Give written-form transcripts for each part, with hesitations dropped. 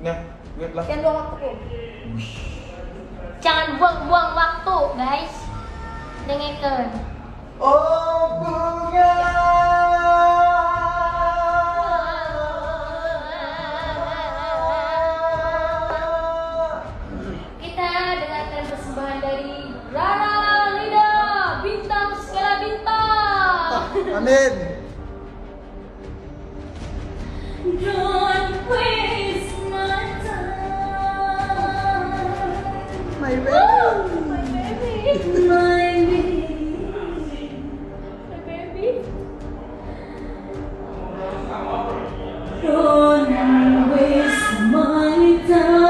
Nah, lihat lah. Jangan buang waktu. Jangan buang-buang waktu, guys. Dengerin. Oh bunga. Kita dengarkan persembahan dari Rara Lida, bintang segala bintang. Amin. Don't waste my time. My baby. My baby. My baby. Don't waste my time.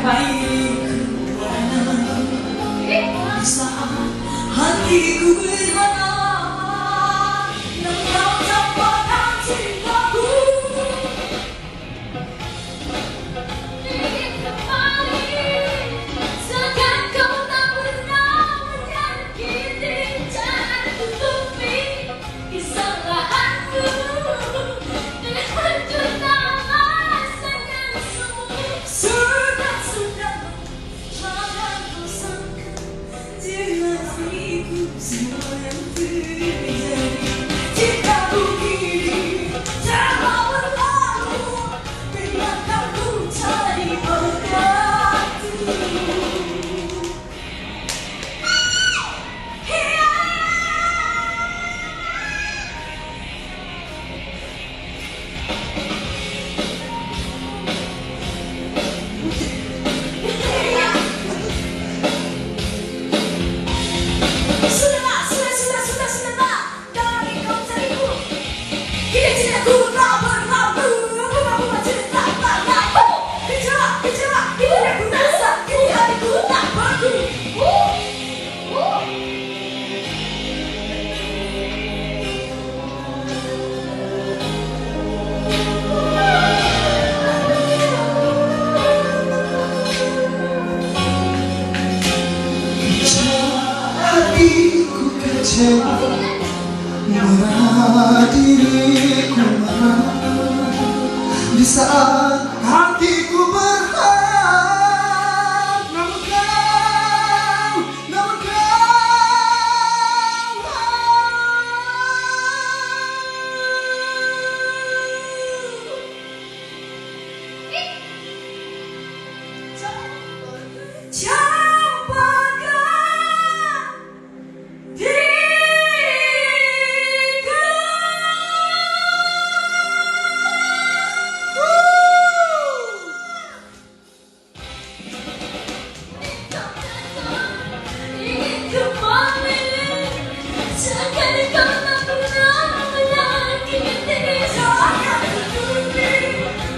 baikku warna di saat hatiku berharap engkau dapatkan cintaku. Ingin kembali seakan kau tak pernah menyakiti. Jangan tutupi kesalahanku dengan juta alasan yang Sudah, jangan kau sangka dengan diriku semua yang terjadi. Cintaku kini telah berlalu, biarkan ku cari pengganti. Sudah, Pak. Dari kau cariku. Kini cintaku telah berlalu, aku mampu mencerita padamu. Kecewa, kini aku rasa, kini hatiku tak mampu. Hatiku kecewa, marah diriku marah di saat hatiku berharap. Namun Campakkan diriku. ingin kembali seakan kau tak pernah menyakiti. Jangan tutupi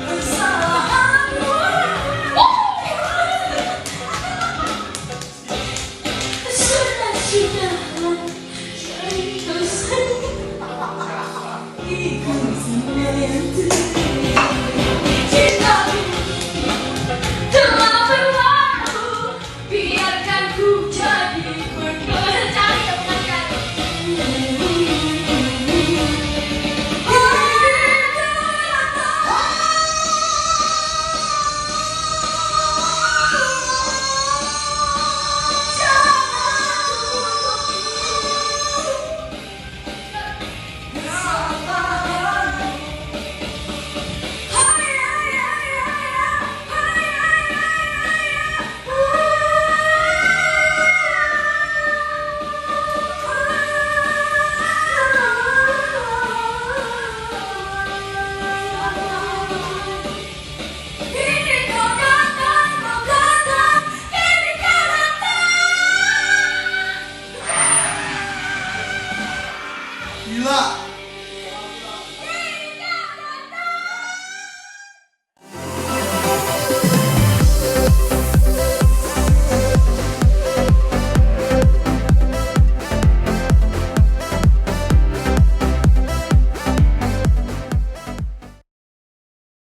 kesalahanmu. Sudah, jangan kau sayang. Ikut semua yang terjadi. Cintaku telah berlalu, biarkan ku jadi percaya makan. gila.